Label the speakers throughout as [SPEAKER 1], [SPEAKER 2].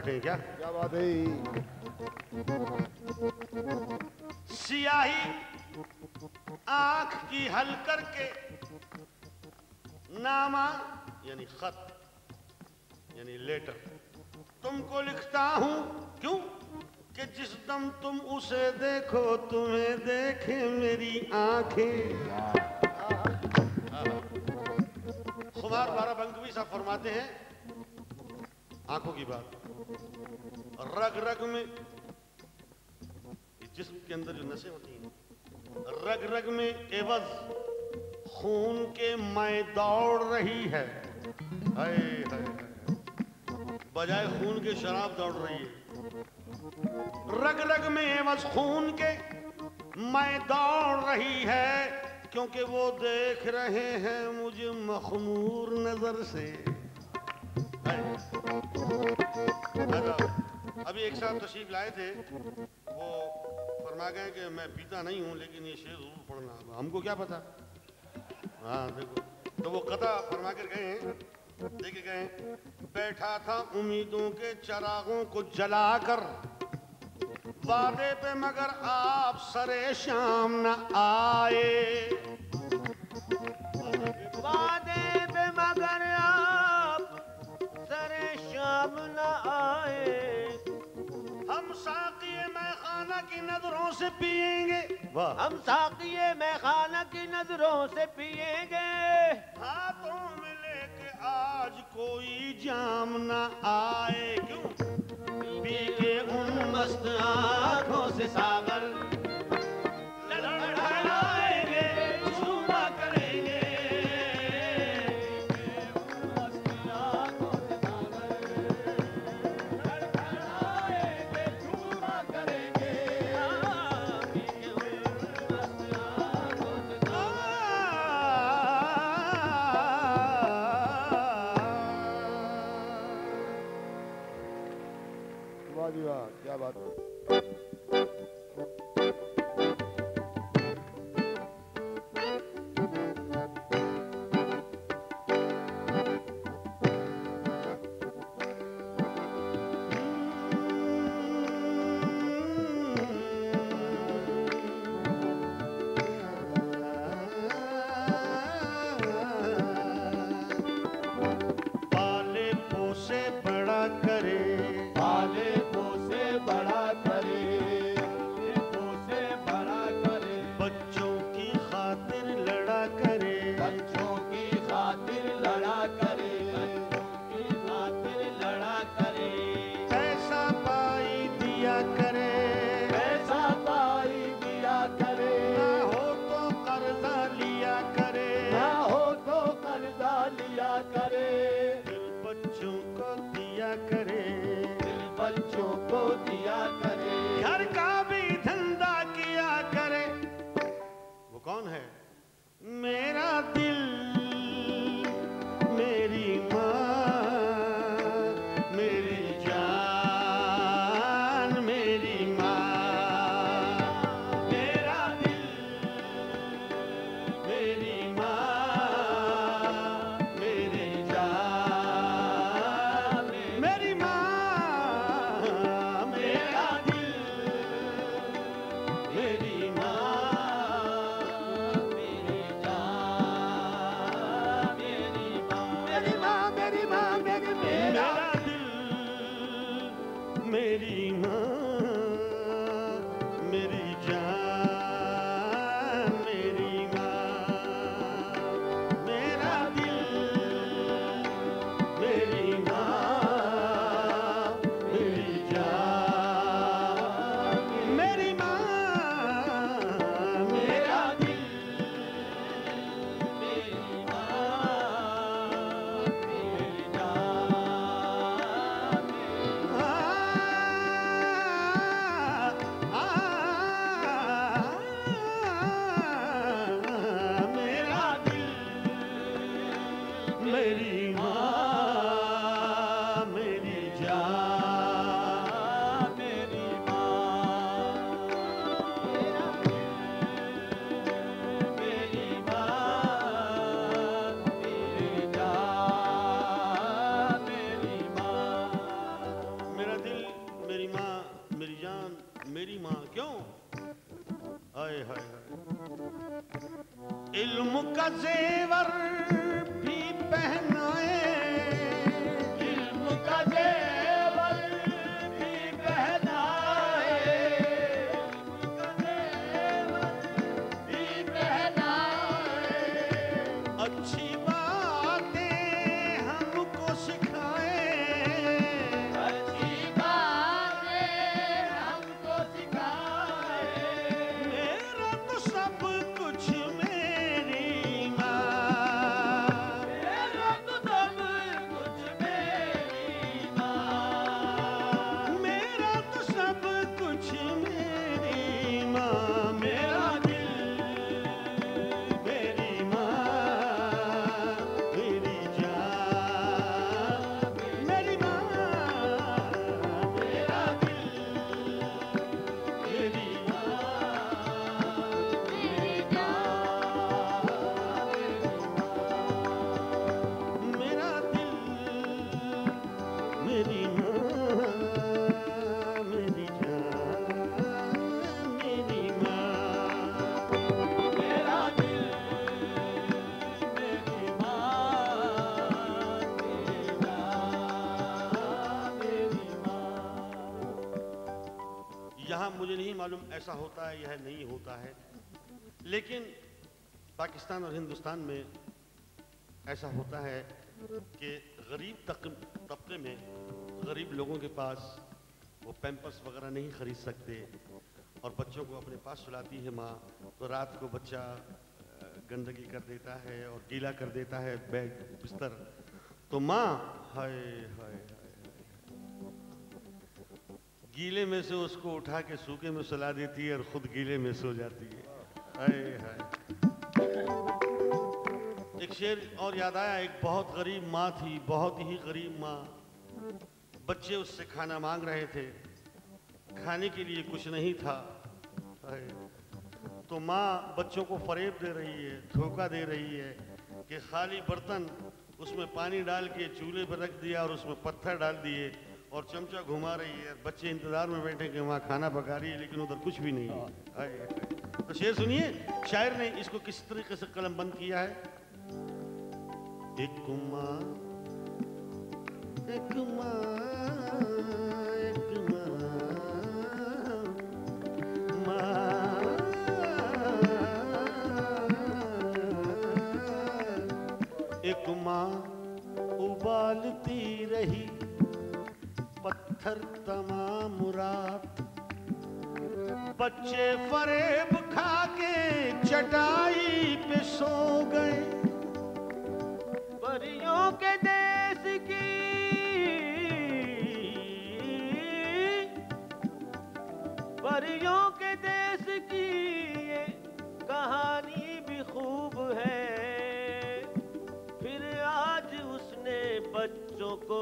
[SPEAKER 1] बैठे हैं क्या?
[SPEAKER 2] क्या बात है?
[SPEAKER 1] सियाही आंख की हल करके नामा यानी खत यानी लेटर तुमको लिखता हूं। क्यों? कि जिस दम तुम उसे देखो तुम्हें देखे मेरी आंखें। खुमार बाराबंकवी साहब फरमाते हैं आंखों की बात, रग रग में, जिस्म के अंदर जो नसें होती हैं, रग रग में एवज खून के मैं दौड़ रही है। हाय हाय बजाय खून के शराब दौड़ रही है। रग रग में एवज खून के मैं दौड़ रही है, क्योंकि वो देख रहे हैं मुझे मखमूर नजर से। अभी एक साहब तशरीफ लाए थे, वो फरमा गए कि मैं पीता नहीं हूं लेकिन ये शेर जरूर पढ़ना। हमको क्या पता। हाँ देखो, तो वो कथा फरमा कर गए हैं, देखे गए। बैठा था उम्मीदों के चरागों को जलाकर वादे पे, मगर आप सरे शाम न आए।
[SPEAKER 3] वादे पे मगर आप सरे शाम न आए।
[SPEAKER 1] हम साक़िए मैखाना की नजरों से पिएंगे। वाह।
[SPEAKER 3] हम साक़िए मैखाना की नजरों से पिएंगे।
[SPEAKER 1] हाथों में लेके आज कोई जाम न आए। क्यों? पी के उन मस्त आंखों से सागर लड़ाएंगे, झूमा करेंगे।
[SPEAKER 2] वाह जी वाह, क्या बात है।
[SPEAKER 1] पाले पोसे बड़ा करे,
[SPEAKER 2] पाले पोसे बड़ा करे, पोसे बड़ा करे।
[SPEAKER 1] बच्चों की खातिर लड़ा करे,
[SPEAKER 2] बच्चों की खातिर लड़ा करे, बच्चों की खातिर लड़ा करे।
[SPEAKER 1] पैसा पाई दिया करे,
[SPEAKER 2] पैसा पाई दिया करे,
[SPEAKER 1] ना हो तो कर्जा लिया करे,
[SPEAKER 2] ना हो तो कर्जा लिया करे।
[SPEAKER 1] दिल बच्चों को दिया करे,
[SPEAKER 2] दिल बच्चों को दिया करे।
[SPEAKER 1] घर का भी धंधा किया करे। वो कौन है? मेरा दिल, मेरी माँ, मेरी जान, मेरी माँ। मेरा दिल, मेरी माँ, मेरी जान, मेरी माँ। मेरा दिल, मेरी माँ, मेरी जान, मेरी माँ।
[SPEAKER 2] मेरी माँ, मेरी माँ, मेरी मेरा
[SPEAKER 1] मेरा दिल, मेरी माँ, मेरी जान, मेरी माँ। मेरा दिल, मेरी माँ, मेरी जान, मेरी माँ। मेरा दिल, मेरी माँ, मेरी जान। मेरी माँ क्यों? हाय हाय हाय। इल्म का जेवर भी पहनाए,
[SPEAKER 2] इल्म का जेवर भी पहनाए, इल्म का जेवर भी पहनाए,
[SPEAKER 1] अच्छी बातें हमको सिखाए,
[SPEAKER 2] अच्छी बातें हमको सिखाए,
[SPEAKER 1] मेरा तो सब कुछ मेरी माँ,
[SPEAKER 2] मेरा तो सब कुछ मेरी माँ,
[SPEAKER 1] मेरा तो सब कुछ मेरी माँ, मेरा दिल मेरी माँ, मेरी जान मेरी माँ, मेरा दिल मेरी माँ,
[SPEAKER 2] मेरी जान,
[SPEAKER 1] मेरा दिल मेरी माँ, मेरी जान मेरी माँ।
[SPEAKER 2] मेरा दिल मेरी माँ, मेरी माँ।
[SPEAKER 1] यहाँ मुझे नहीं मालूम ऐसा होता है यह नहीं होता है, लेकिन पाकिस्तान और हिंदुस्तान में ऐसा होता है कि गरीब तबके में गरीब लोगों के पास वो पैम्पर्स वगैरह नहीं खरीद सकते और बच्चों को अपने पास सुलाती है माँ, तो रात को बच्चा गंदगी कर देता है और गीला कर देता है बेड बिस्तर, तो माँ हाय हाय हाय गीले में से उसको उठा के सूखे में सुला देती है और खुद गीले में सो जाती है। हाय हाय। एक शेर और याद आया, एक बहुत गरीब माँ थी, बहुत ही गरीब माँ, बच्चे उससे खाना मांग रहे थे, खाने के लिए कुछ नहीं था। हाय। तो माँ बच्चों को फरेब दे रही है, धोखा दे रही है कि खाली बर्तन उसमें पानी डाल के चूल्हे पर रख दिया और उसमें पत्थर डाल दिए और चमचा घुमा रही है, बच्चे इंतजार में बैठे कि वहाँ खाना पका रही है, लेकिन उधर कुछ भी नहीं है। हाय हाय। तो शेर सुनिए, शायर ने इसको किस तरीके से कलमबंद किया है। एक माँ, एक माँ, एक माँ, माँ, एक माँ उबालती रही पत्थर तमाम रात, बच्चे फरेब खा के चटाई पे सो गए।
[SPEAKER 3] परियों के देश की परियों के देश की ये कहानी भी खूब है, फिर आज उसने बच्चों को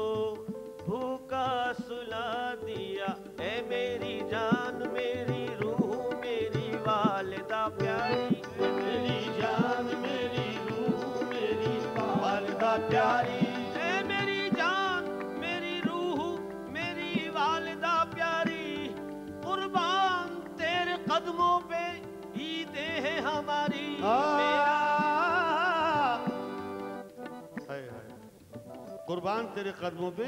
[SPEAKER 3] भूखा सुला दिया। ए मेरी जान मेरी रूह मेरी वालिदा प्यारी,
[SPEAKER 1] मेरी जान मेरी रूह मेरी वालिदा प्यारी,
[SPEAKER 3] ए मेरी जान मेरी रूह मेरी वालिदा प्यारी, कुर्बान तेरे कदमों पे ईदे हैं हमारी।
[SPEAKER 1] हाय हाय। कुर्बान तेरे कदमों पे,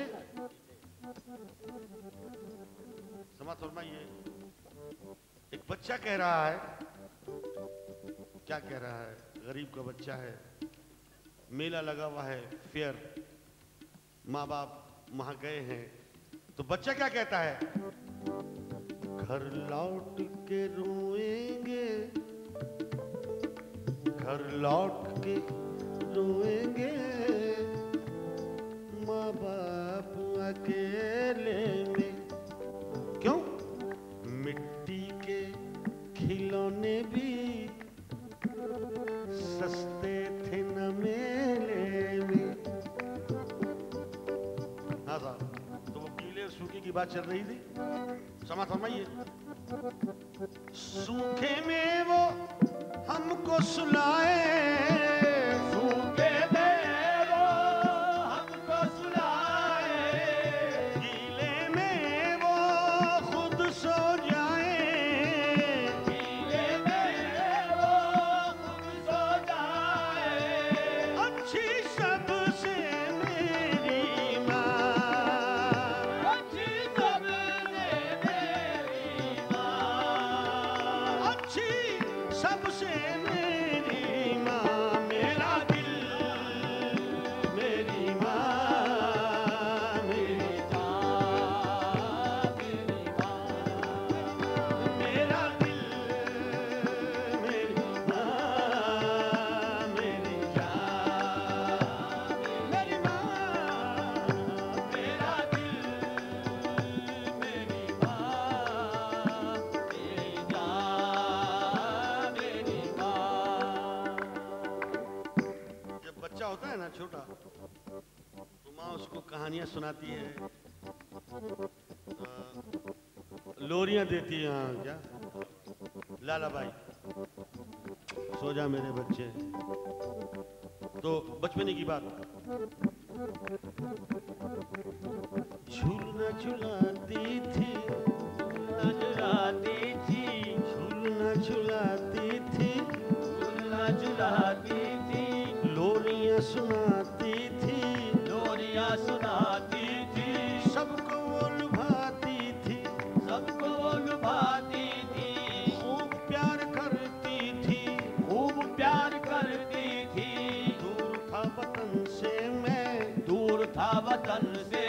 [SPEAKER 1] समाज फरमाइए। एक बच्चा कह रहा है, क्या कह रहा है, गरीब का बच्चा है, मेला लगा हुआ है फेयर, माँ बाप वहां गए हैं, तो बच्चा क्या कहता है, घर लौट के रोएंगे, घर लौट के रोएंगे, माँ बाप अकेले में। क्यों? मिट्टी के खिलौने भी सस्ते थे न मेले में। हाँ साहब, तो वो गीले और सूखे की बात चल रही थी, समाज फरमाइए। सूखे में वो हमको सुलाए,
[SPEAKER 2] सूखे में वो हमको सुलाए,
[SPEAKER 1] गीले में वो खुद सो जाए, कहानियां सुनाती है, लोरियां देती है। हाँ क्या लाला भाई, सो जा मेरे बच्चे। तो बचपने की बात, झूलना झुलाती थी,
[SPEAKER 2] झुलाती थी,
[SPEAKER 1] झूलना झुलाती थी,
[SPEAKER 2] झूलना झुलाती थी,
[SPEAKER 1] लोरियां सुनाती थी,
[SPEAKER 2] लोरियां सुनाती थी,
[SPEAKER 1] सबको वो लुभाती थी,
[SPEAKER 2] सबको वो लुभाती थी,
[SPEAKER 1] खूब प्यार करती थी,
[SPEAKER 2] खूब प्यार करती थी।
[SPEAKER 1] दूर था वतन से मैं,
[SPEAKER 2] दूर था वतन से,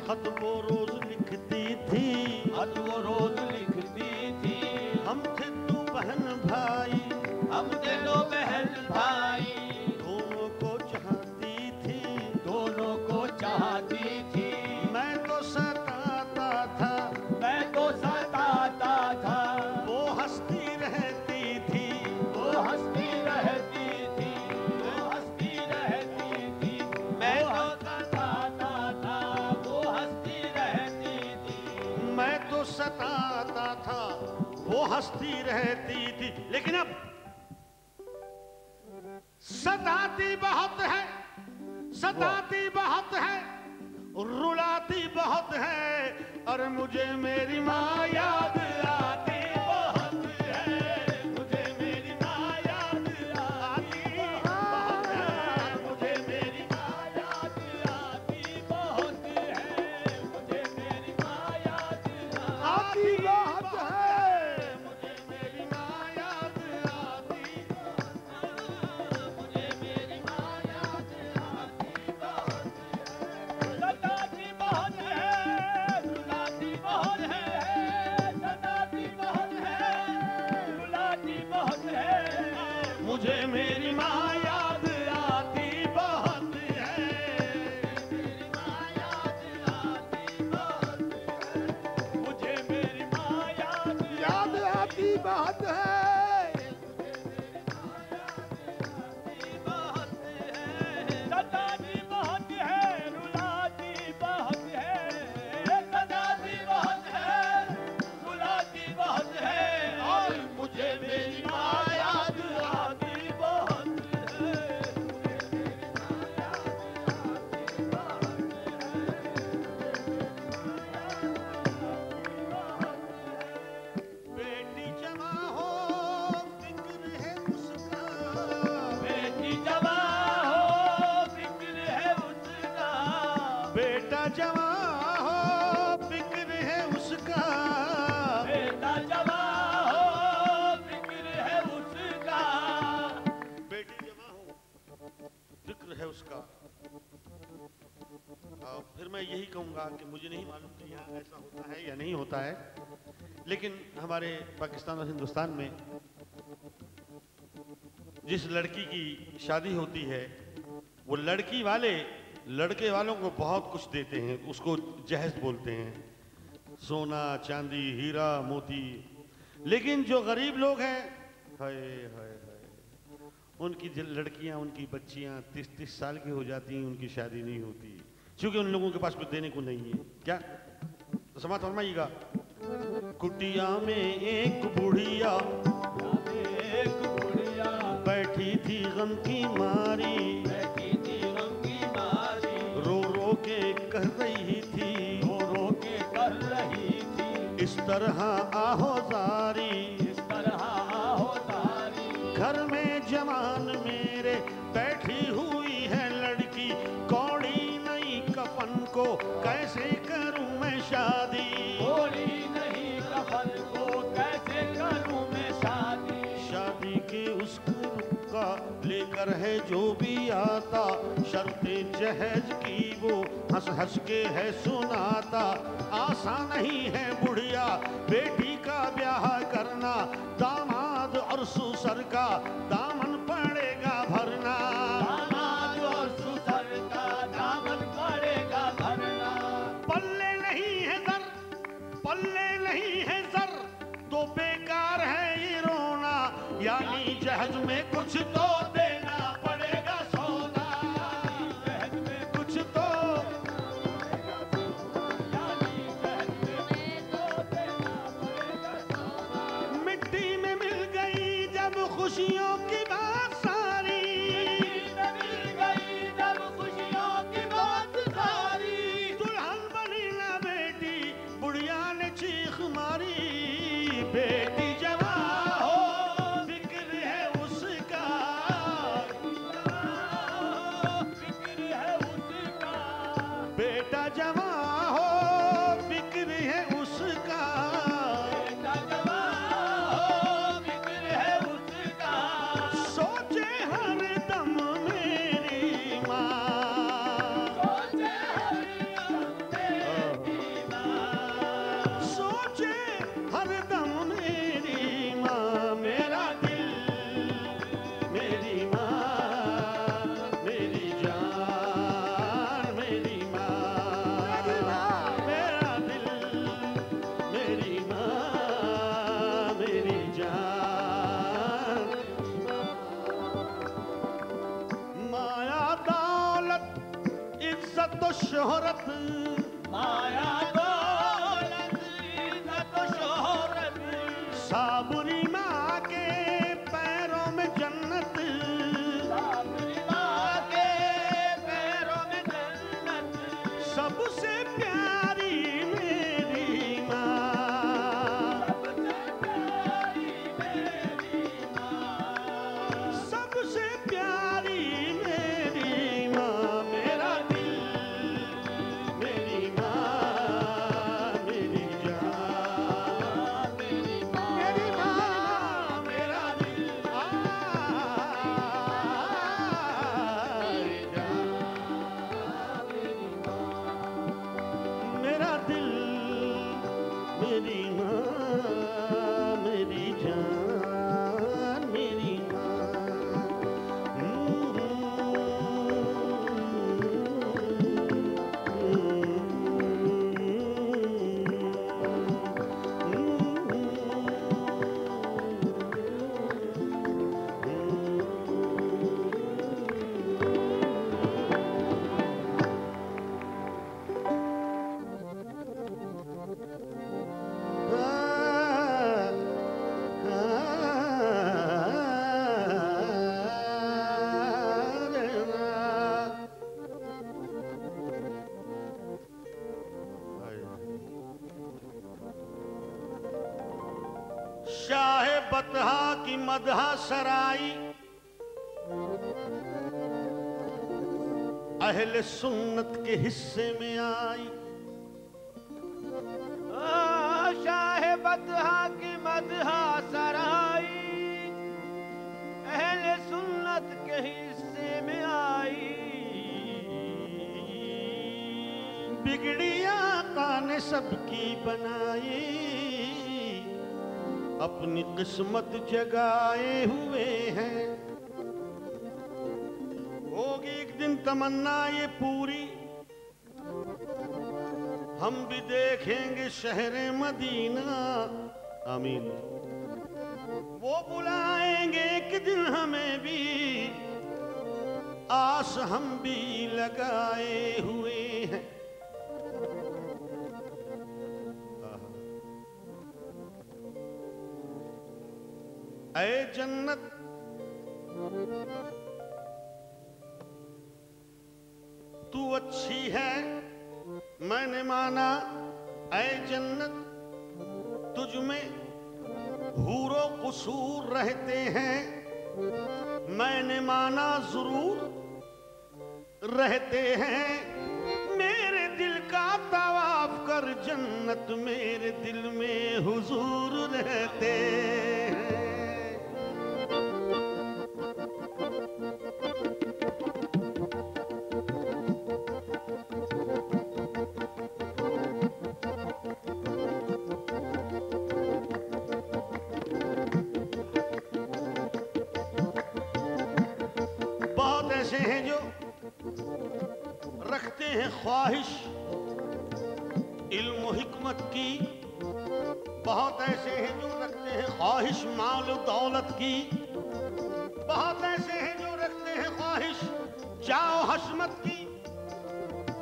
[SPEAKER 1] खत वो रोज लिखती थी,
[SPEAKER 2] खत वो रोज लिखती थी।
[SPEAKER 1] हम थे दो बहन भाई,
[SPEAKER 2] हम दोनों बहन भाई,
[SPEAKER 1] दोनों को चाहती थी,
[SPEAKER 2] दोनों को चाहती थी।
[SPEAKER 1] मैं तो सताता था,
[SPEAKER 2] मैं तो सताता था,
[SPEAKER 1] वो हंसती रहती थी,
[SPEAKER 2] वो हंसती रहती थी, वो हंसती रहती थी। मैं तो सताता था, वो हंसती रहती थी।
[SPEAKER 1] मैं तो सताता था, वो हंसती रहती थी। लेकिन अब सताती बहुत है, सताती बहुत है, रुलाती बहुत है, और मुझे मेरी माँ याद आती बहुत है, मुझे मेरी माँ याद आती बहुत है, मुझे मेरी माँ याद
[SPEAKER 2] आती बहुत है, मुझे मेरी माँ याद
[SPEAKER 1] आती बहुत है, मुझे मेरी माँ याद आती,
[SPEAKER 2] मुझे मेरी माँ याद आती बहुत है। सताती बहुत है, रुलाती बहुत है, सताती बहुत है, रुलाती बहुत है।
[SPEAKER 1] मुझे मेरी माँ याद आती बहुत है,
[SPEAKER 2] मेरी माँ याद आती बहुत है, मुझे मेरी माँ याद
[SPEAKER 1] आती बहुत है।
[SPEAKER 2] सताती बहुत है, रुलाती बहुत है, सताती बहुत है, रुलाती बहुत है, और मुझे मेरी माँ याद आती बहुत है।
[SPEAKER 1] बेटी जमा हो फिक्र है उसका,
[SPEAKER 2] बेटी जवां हो, फिक्र है उसका,
[SPEAKER 1] बेटा जमा हो फिक्र है उसका,
[SPEAKER 2] बेटा जवां हो, फिक्र है उसका।
[SPEAKER 1] बेटी जमा हो फिक्र है उसका। फिर मैं यही कहूँगा कि मुझे नहीं मालूम कि यहाँ ऐसा होता है या नहीं होता है, लेकिन हमारे पाकिस्तान और हिंदुस्तान में जिस लड़की की शादी होती है, वो लड़की वाले लड़के वालों को बहुत कुछ देते हैं, उसको जहेज बोलते हैं, सोना चांदी हीरा मोती। लेकिन जो गरीब लोग हैं, हाय हाय हाय, उनकी लड़कियां, उनकी बच्चियां 30-30 साल की हो जाती हैं, उनकी शादी नहीं होती, क्योंकि उन लोगों के पास कुछ देने को नहीं है। क्या तो समाज फरमाइएगा। कुटिया में एक बुढ़िया,
[SPEAKER 2] एक बुढ़िया
[SPEAKER 1] बैठी थी गम की मारी,
[SPEAKER 2] बैठी थी गम की मारी,
[SPEAKER 1] रो रो के कह रही थी,
[SPEAKER 2] रो रो के कर रही थी,
[SPEAKER 1] इस तरह आहो जारी,
[SPEAKER 2] इस तरह आहो तारी।
[SPEAKER 1] घर में जवान मेरे बैठी हुई है लड़की, कौड़ी नई कफन को कैसे करूं मैं शादी,
[SPEAKER 2] थोड़ी नहीं कफन को कैसे करूं मैं शादी।
[SPEAKER 1] शादी के उस का लेकर है जो भी आता, शर्ते जहेज की वो हंस हंस के है सुनाता। आसान नहीं है बुढ़िया बेटी का ब्याह करना, दामाद और सुसर का दामन पड़ेगा भरना,
[SPEAKER 2] दामाद और सुसर का दामन पड़ेगा भरना।
[SPEAKER 1] पल्ले नहीं है दर, पल्ले नहीं है सर, तो बेकार है ये रोना, यानी जहेज में कुछ तो देना पड़ेगा सोना,
[SPEAKER 2] जहेज में
[SPEAKER 1] कुछ तो शोहरत,
[SPEAKER 2] माया दौलत इज्जत शोहरत,
[SPEAKER 1] साबुरी माँ के पैरों में जन्नत,
[SPEAKER 2] साबरी माँ के पैरों में जन्नत,
[SPEAKER 1] सबसे प्यारी मेरी माँ,
[SPEAKER 2] सबसे प्यारी मेरी माँ,
[SPEAKER 1] सबसे प्यारी मेरी माँ, मेरा दिल, मेरी माँ, मेरी जान,
[SPEAKER 2] मेरी माँ,
[SPEAKER 1] मेरी माँ, मेरा दिल, मेरी जान, मेरा दिल, मेरी माँ, मेरी जान, मेरी शाह बतहा की मदहा सराई, अहले सुन्नत के हिस्से में आई।
[SPEAKER 3] शाह बतहा की मदहा सराई, अहले सुन्नत के हिस्से में आई।
[SPEAKER 1] बिगड़ी आका ने सबकी बनाई, अपनी किस्मत जगाए हुए हैं। होगी एक दिन तमन्ना ये पूरी, हम भी देखेंगे शहर मदीना। आमीन। वो बुलाएंगे एक दिन हमें भी, आस हम भी लगाए हुए हैं। ऐ जन्नत तू अच्छी है मैंने माना, ऐ जन्नत तुझ में हूरो कुसूर रहते हैं, मैंने माना जरूर रहते हैं। मेरे दिल का तवाफ कर जन्नत मेरे दिल में हुजूर रहते हैं। बहुत ऐसे हैं जो रखते हैं ख्वाहिश इल्म हिकमत की, बहुत ऐसे हैं जो रखते हैं ख्वाहिश माल दौलत की, बहुत ऐसे हैं जो रखते हैं ख्वाहिश जाओ हशमत की,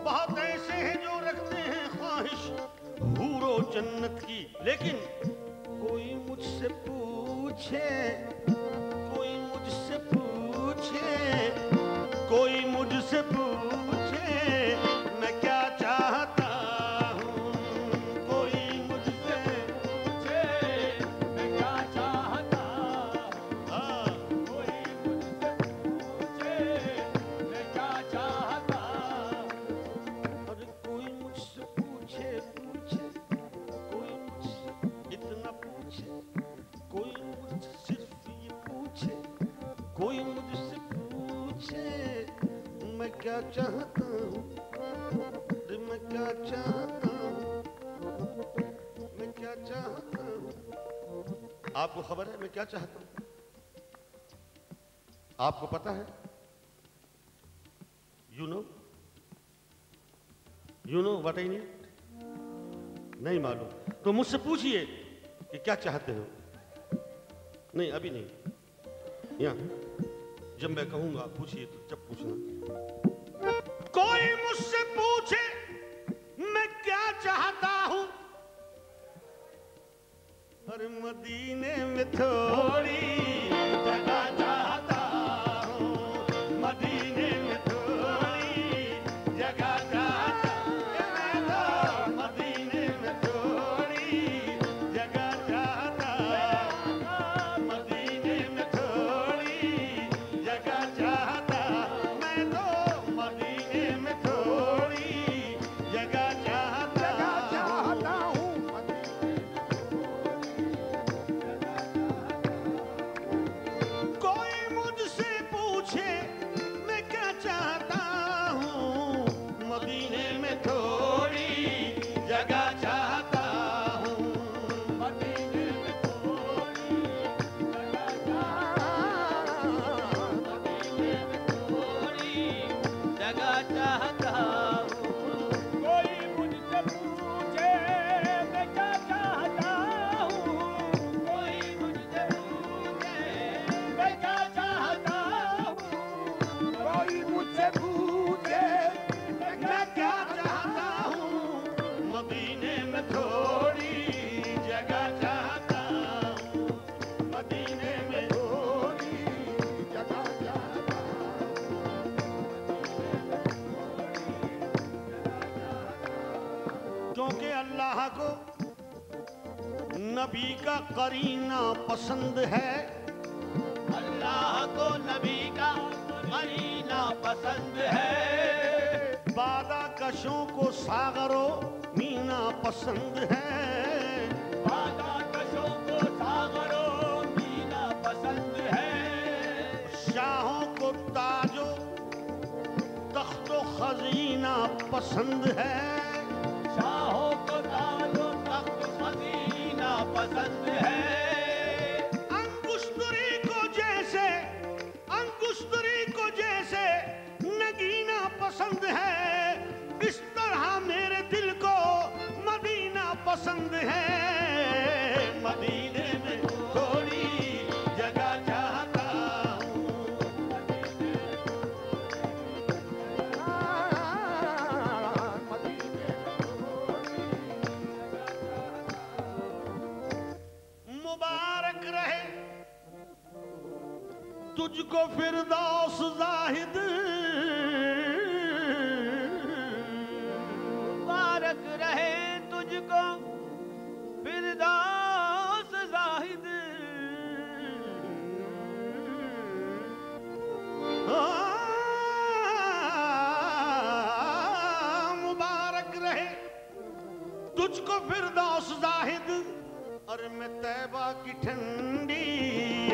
[SPEAKER 1] बहुत ऐसे हैं जो रखते हैं ख्वाहिश हूरो जन्नत की। लेकिन कोई मुझसे पूछे, कोई मुझसे पूछे, कोई मुझसे पूछे मैं क्या चाहता हूँ, कोई मुझसे
[SPEAKER 2] पूछे मैं क्या चाहता हूँ, कोई मुझसे पूछे मैं क्या चाहता हूँ।
[SPEAKER 1] अरे कोई मुझसे पूछे पूछे, कोई मुझसे इतना पूछे, कोई मुझसे सिर्फ ये पूछे, कोई मुझसे पूछे मैं क्या चाहता हूँ, अरे मैं क्या चाहता हूँ, मैं क्या चाहता हूँ। आपको खबर है मैं क्या चाहता हूँ? आपको पता है? You know what I need? नहीं मालूम तो मुझसे पूछिए कि क्या चाहते हो। नहीं अभी नहीं, यहाँ जब मैं कहूंगा पूछिए तो जब पूछना। कोई मुझसे पूछे हर मदीने में थोड़ी जगह चाहता हूँ, मदीने में थोड़ी जगह चाहता हूँ, मदीने में थोड़ी जगह चाहता हूँ, मदीने में थोड़ी जगह चाहता, मैं तो मदीने में थोड़ी जगह चाहता हूँ। कोई मुझसे पूछे मैं क्या चाहता हूँ, मदीने में थोड़ी जगह चाहता हूँ, मदीने में थोड़ी जगह चाहता हूँ, मदीने में थोड़ी जगह चाहता हूँ।
[SPEAKER 2] कोई मुझसे पूछे मैं क्या चाहता हूँ, कोई मुझसे पूछे मैं क्या चाहता हूँ,
[SPEAKER 3] कोई मुझसे पूछे
[SPEAKER 1] मैं क्या चाहता हूँ, मदीने में थोड़ी जगह चाहता हूँ, मदीने में
[SPEAKER 3] थोड़ी जगह चाहता
[SPEAKER 1] क्योंकि अल्लाह को नबी का करीना पसंद है,
[SPEAKER 2] अल्लाह को नबी का करीना पसंद है,
[SPEAKER 1] बादा कशों को सागरो मीना पसंद है,
[SPEAKER 2] बादा कशों को सागरो मीना पसंद है,
[SPEAKER 1] शाहों को ताजो तख्तो खजीना पसंद है,
[SPEAKER 2] शाहों को ताजो तख्त खजीना पसंद है,
[SPEAKER 1] अंगुश्तरी को जैसे नगीना पसंद है, इस तरह मेरे दिल को मदीना पसंद है, मदीने में थोड़ी जगह चाहता हूँ, मुबारक रहे तुझको फिरदौस जाहिद,
[SPEAKER 3] मुबारक रहे तुझको फिरदौस जाहिद,
[SPEAKER 1] मुबारक रहे तुझको फिरदौस जाहिद, और मैं तैबा की ठंडी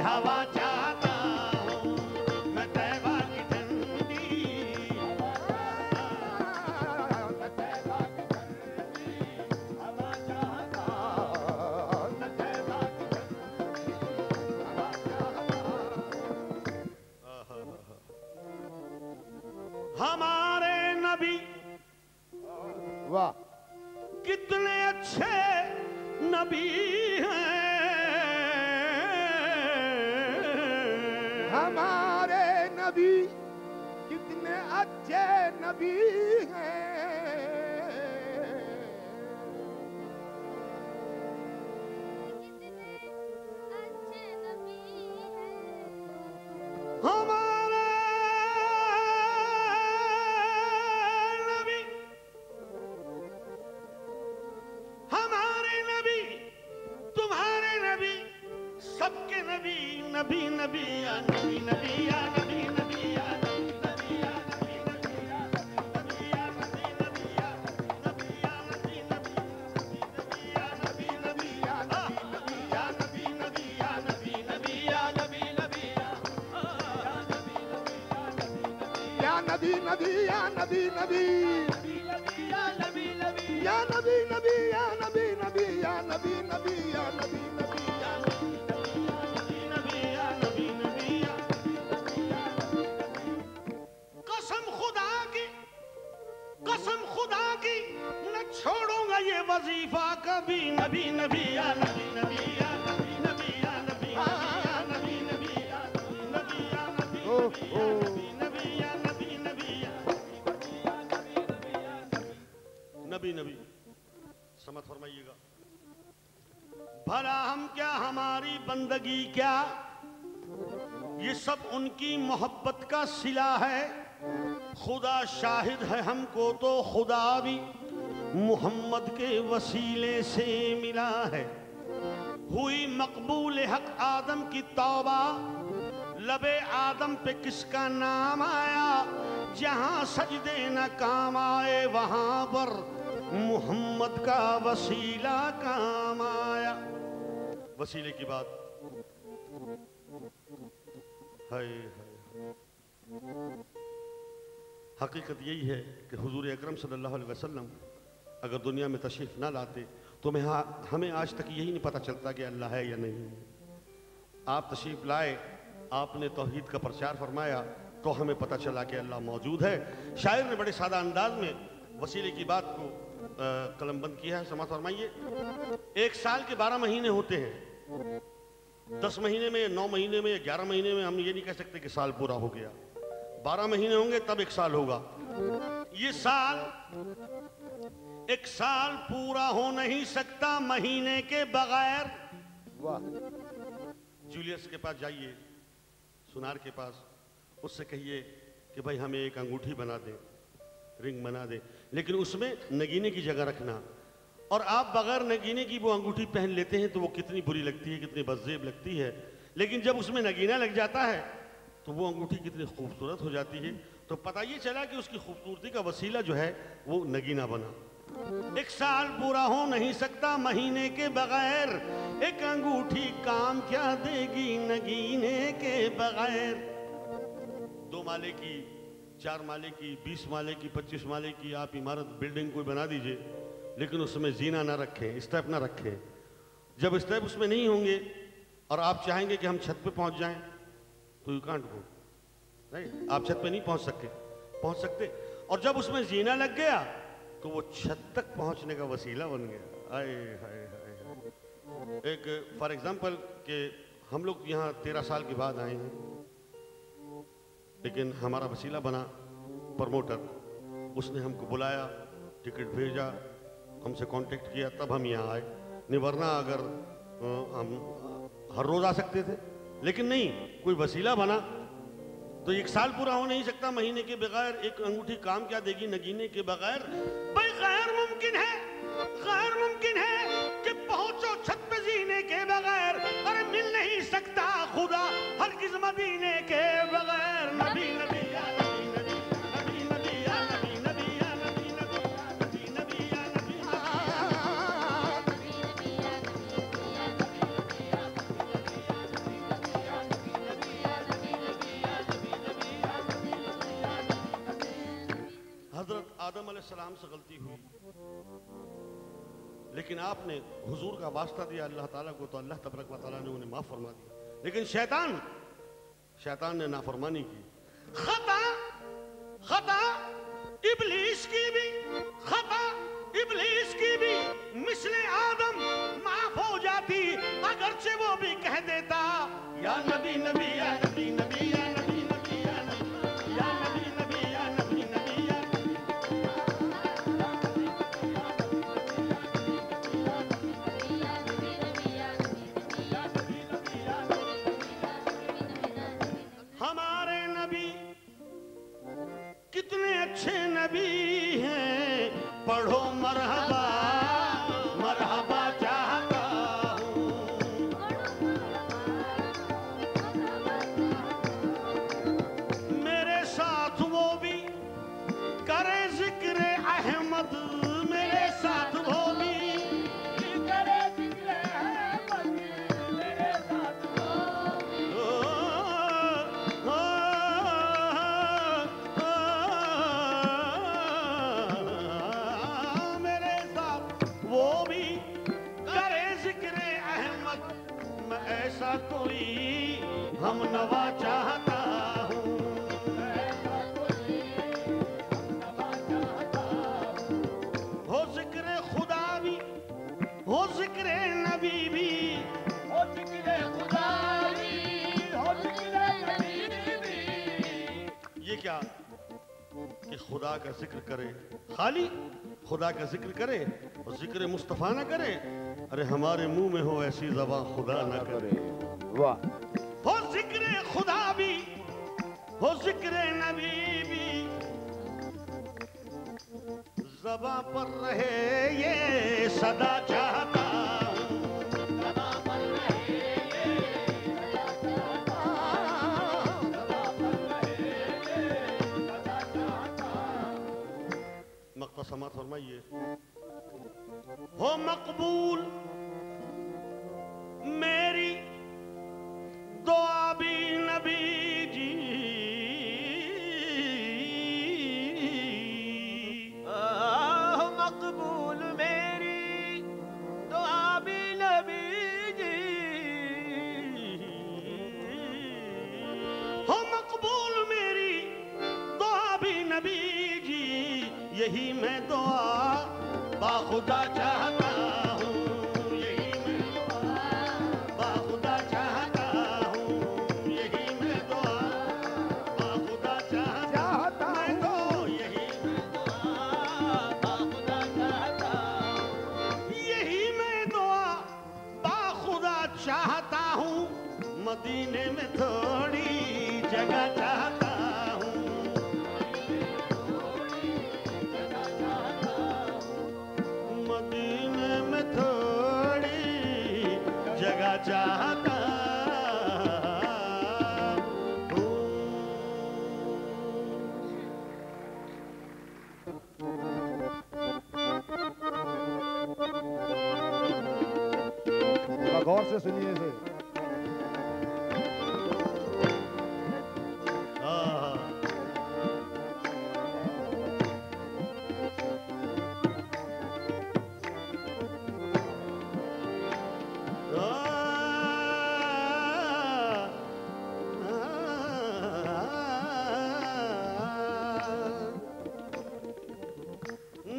[SPEAKER 1] हवा चाहता हूँ, मैं तैबा की ठंडी
[SPEAKER 2] हवा चाहता मैं तैबा
[SPEAKER 1] हमारे नबी
[SPEAKER 3] वाह
[SPEAKER 1] कितने अच्छे नबी हैं,
[SPEAKER 3] हमारे नबी कितने अच्छे नबी हैं,
[SPEAKER 1] हमारे नबी, हमारे नबी, तुम्हारे नबी, सबके नबी, नबी नबी या नबी नबी या नबी नबी या नबी नबी या नबी नबी या नबी या नबी नबी या नबी या नबी नबी या नबी नबी या नबी नबी या नबी नबी या नबी नबी या नबी नबी
[SPEAKER 3] या नबी नबी या नबी नबी या नबी नबी या नबी नबी या नबी नबी या नबी नबी या
[SPEAKER 1] कसम खुदा की न छोड़ूंगा ये वजीफा कभी, नबी नबी या नबी नबी या नबी नबी या नबी नबी नबी या नबी या नबी नबी या नबी नबी या नबी नबी। समझ फरमाइएगा। भला हम क्या, हमारी बंदगी क्या, ये सब उनकी मोहब्बत का सिला है। खुदा शाहिद है हमको तो खुदा भी मोहम्मद के वसीले से मिला है। हुई मकबूल हक आदम की तौबा, लबे आदम पे किसका नाम आया। जहां सजदे न काम आए वहां पर मोहम्मद का वसीला काम आया। वसीले की बात है। हकीकत यही है कि हुजूर अकरम सल्लल्लाहु अलैहि वसल्लम अगर दुनिया में तशरीफ ना लाते तो हमें आज तक यही नहीं पता चलता कि अल्लाह है या नहीं। आप तशरीफ लाए, आपने तौहीद का प्रचार फरमाया तो हमें पता चला कि अल्लाह मौजूद है। शायर ने बड़े सादा अंदाज में वसीले की बात को कलमबंद किया है। समाअत फरमाइए। एक साल के 12 महीने होते हैं। 10 महीने में, 9 महीने में, 11 महीने में हम ये नहीं कह सकते कि साल पूरा हो गया। 12 महीने होंगे तब एक साल होगा। ये साल, एक साल पूरा हो नहीं सकता महीने के बगैर।
[SPEAKER 3] वाह।
[SPEAKER 1] जूलियस के पास जाइए, सुनार के पास, उससे कहिए कि भाई हमें एक अंगूठी बना दे, रिंग बना दे, लेकिन उसमें नगीने की जगह रखना। और आप बगैर नगीने की वो अंगूठी पहन लेते हैं तो वो कितनी बुरी लगती है, कितनी बदजेब लगती है। लेकिन जब उसमें नगीना लग जाता है तो वो अंगूठी कितनी खूबसूरत हो जाती है। तो पता ये चला कि उसकी खूबसूरती का वसीला जो है वो नगीना बना। एक साल पूरा हो नहीं सकता महीने के बगैर, एक अंगूठी काम क्या देगी नगीने के बगैर। 2 माले की, 4 माले की, 20 माले की, 25 माले की आप इमारत, बिल्डिंग कोई बना दीजिए, लेकिन उसमें जीना ना रखें, स्टेप ना रखें। जब स्टेप उसमें नहीं होंगे और आप चाहेंगे कि हम छत पे पहुंच जाएं तो यू कांट गो, नहीं, आप छत पे नहीं पहुंच सकते। और जब उसमें जीना लग गया तो वो छत तक पहुंचने का वसीला बन गया। आए हाय हाय। एक फॉर एग्जांपल कि हम लोग यहाँ 13 साल के बाद आए हैं, लेकिन हमारा वसीला बना प्रमोटर। उसने हमको बुलाया, टिकट भेजा, हमसे कांटेक्ट किया, तब हम यहाँ आए। नहीं वरना अगर हम हर रोज आ सकते थे, लेकिन नहीं, कोई वसीला बना। तो 1 साल पूरा हो नहीं सकता महीने के बगैर, एक अंगूठी काम क्या देगी नगीने के बगैर। भाई गैर मुमकिन है कि पहुंचो छत पे जीने के बगैर। अरे मिल नहीं सकता खुदा हरगिज़ मदीने के बगैर। नबी नबी या नबी नबी, नबी नबी या नबी नबी, या नबी नबी, नबी नबी या नबी हजरत आदम अलैहिस्सलाम से गलती हुई, लेकिन आपने हुजूर का वास्ता दिया अल्लाह ताला को, तो अल्लाह तबारक व तआला ने उन्हें माफ फरमा दिया। लेकिन शैतान ने नाफरमानी की। खता इब्लीस की भी, खता इब्लीस की भी मिस्ले आदम माफ हो जाती अगरचे वो भी कह देता या नबी नबी या नबी नबी या नबी नबी या नबी या नबी नबी या नबी नबी या हमारे नबी कितने अच्छे नबी हैं। पढ़ो मरहबा मरहबा चाहता हूँ। मेरे साथ वो भी करे जिक्र अहमद, मेरे साथ वो भी करे जिक्र अहमद, मेरे साथ वो भी करे जिक्र अहमद। मैं ऐसा कोई हम नवा चाहता हूँ, हो जिक्र खुदा भी, हो जिक्र नबी भी, हो जिक्र खुदा भी, हो जिक्र नबी भी। ये क्या कि खुदा का जिक्र करे, खाली खुदा का जिक्र करे और जिक्र मुस्तफ़ा ना करे, अरे हमारे मुंह में हो ऐसी ज़बान खुदा ना करे।
[SPEAKER 3] वाह।
[SPEAKER 1] हो जिक्र खुदा भी हो जिक्र नबी भी, ज़बान पर रहे ये सदा चाहता हूँ। ज़बान पर रहे ये सदा चाहता हूँ। ज़बान पर रहे ये सदा चाहता हूँ। मक़ता समात फरमाइए। हो मकबूल मेरी दुआ भी नबी जी,
[SPEAKER 2] मकबूल मेरी दुआ भी नबी जी,
[SPEAKER 1] हो मकबूल मेरी दुआ भी नबी जी, यही मैं दुआ बाखुदा चाहता हूँ। यही मैं दुआ बाखुदा चाहता हूँ। यही मैं दुआ बाखुदा चाहता मैं तो यही मैं दुआ बाखुदा चाहता हूँ। यही मैं दुआ बाखुदा चाहता हूँ। मदीने में थोड़ी जगह चाहता हूँ। मदीने में थोड़ी जगह चाहता हूँ।
[SPEAKER 3] थोड़ा गौर से सुनिए इसे।
[SPEAKER 1] हाँ।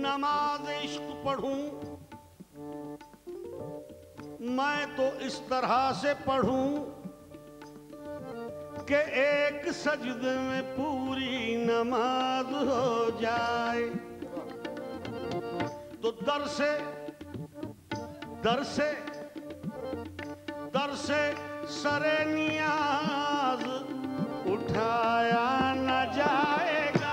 [SPEAKER 1] नमाज इश्क पढ़ूं मैं तो इस तरह से पढ़ूं कि एक सजदे में पूरी नमाज हो जाए। तो दर से सरे नियाज उठाया न जाएगा।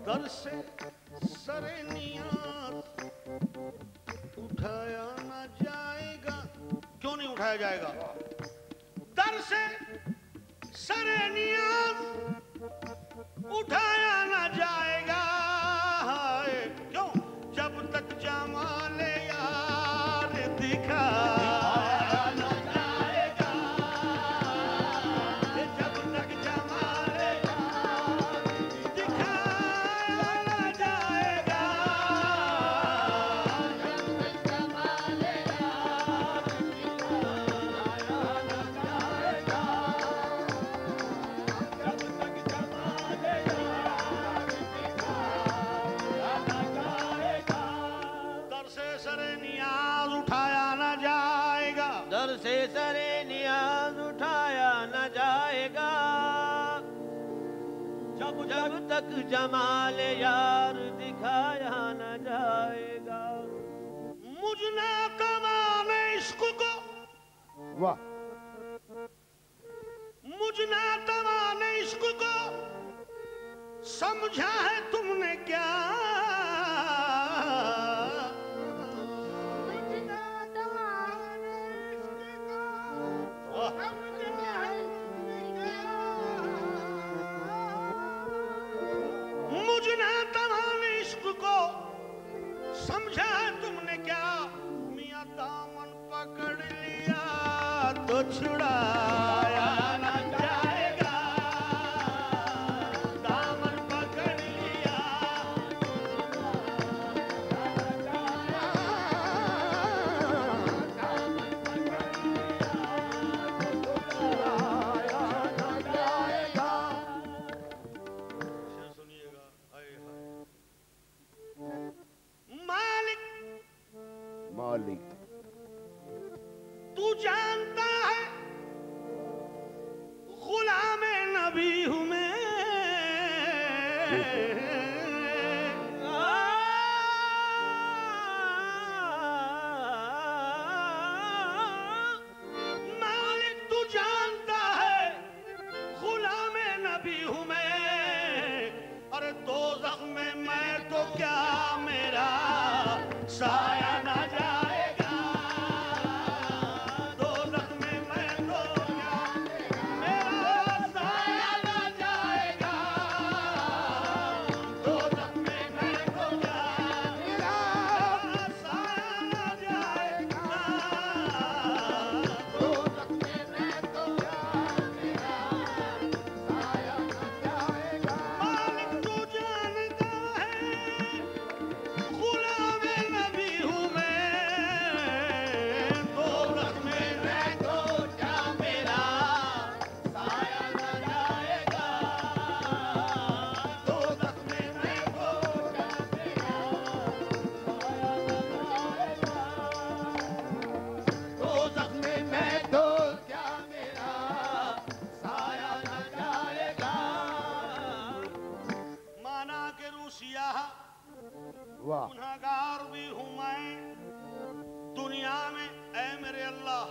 [SPEAKER 1] दर से सरे नियाज उठाया न जाएगा। क्यों नहीं उठाया जाएगा? दर से सरे नियाज उठाया न जाएगा। क्यों? जब तक जमाले यार दिखाया न जाएगा। जब तक जमाले यार दिखाया न जाएगा। जब तक जमाले यार दिखाया न जाएगा। जब तक जमाले यार दिखाया न जाएगा। दर से सरे नियाज उठाया न जाएगा।
[SPEAKER 2] दर से सरे नियाज उठाया न जाएगा। जब तक जमाल यार दिखाया न जाएगा।
[SPEAKER 1] मुझना तमाम इश्क को
[SPEAKER 3] वाह।
[SPEAKER 1] मुझना तमाम इश्क को समझा है तुमने क्या? मुझना तमाम इश्क को समझा है तुमने क्या? मियां दामन पकड़ लिया तो छुड़ाया न जाएगा। दामन पकड़ लिया जानता है गुलाम नबी हूं मैं, मालिक तू जानता है गुलाम नबी हूं मैं। अरे दोज़ख में मैं तो क्या मेरा साया ना जाएगा, दोज़ख में मैं तो क्या मेरा साया ना जाएगा, दोज़ख में मैं तो क्या मेरा साया ना जाएगा,
[SPEAKER 3] दोज़ख में मैं तो क्या मेरा साया न जाएगा।
[SPEAKER 1] मालिक तू जानता है गुलाम नबी हूं मैं, दोज़ख में मैं तो क्या मेरा साया न जाएगा, दोज़ख में मैं तो क्या मेरा साया न जाएगा,
[SPEAKER 3] दोज़ख में मैं तो क्या मेरा साया न जाएगा।
[SPEAKER 1] माना के रूसिया
[SPEAKER 3] वाह
[SPEAKER 1] गुनहगार भी हूं मैं दुनिया में, ऐ मेरे अल्लाह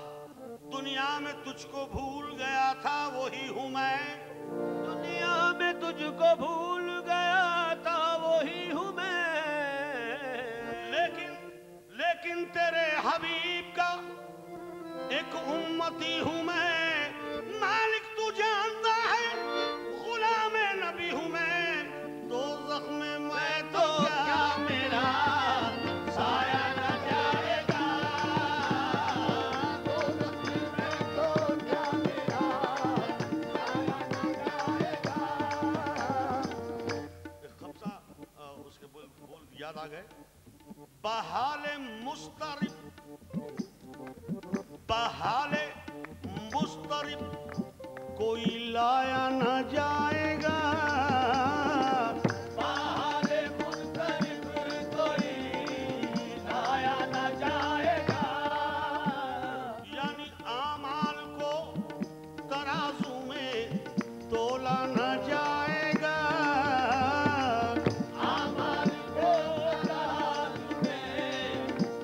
[SPEAKER 1] दुनिया में तुझको भूल गया था वही हूं मैं, दुनिया में तुझको भूल गया था वही हूं मैं, लेकिन तेरे हबीब का एक उम्मती हूं मैं। मालिक तू जानता है गुलाम नबी हूं मैं, दोज़ख में मैं तो क्या मेरा साया न जाएगा,
[SPEAKER 3] दोज़ख में मैं तो क्या मेरा साया न जाएगा।
[SPEAKER 1] एक खमसा उसके बोल याद आ गए। बहाले मुस्तरिब कोई लाया न जाएगा, बहाले मुस्तरिब कोई लाया न जाएगा, यानी आमाल को तराजू में तोला न जाएगा, आमाल को तराजू में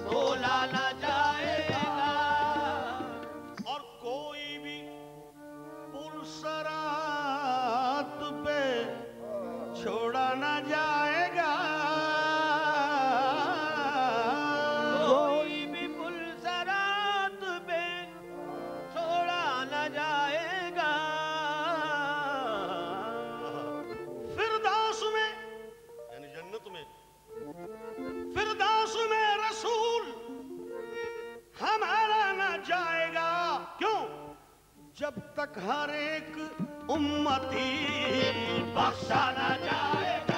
[SPEAKER 1] तोला न जाएगा, और कोई भी पुरसरात पे छोड़ा न जाएगा, कोई भी पुरसरात पे छोड़ा न जाएगा। फिरदौस में यानी जन्नत में, फिरदौस में रसूल हमारा न जाएगा, क्यों? जब तक हर एक उम्मती बख्शा न जाएगा।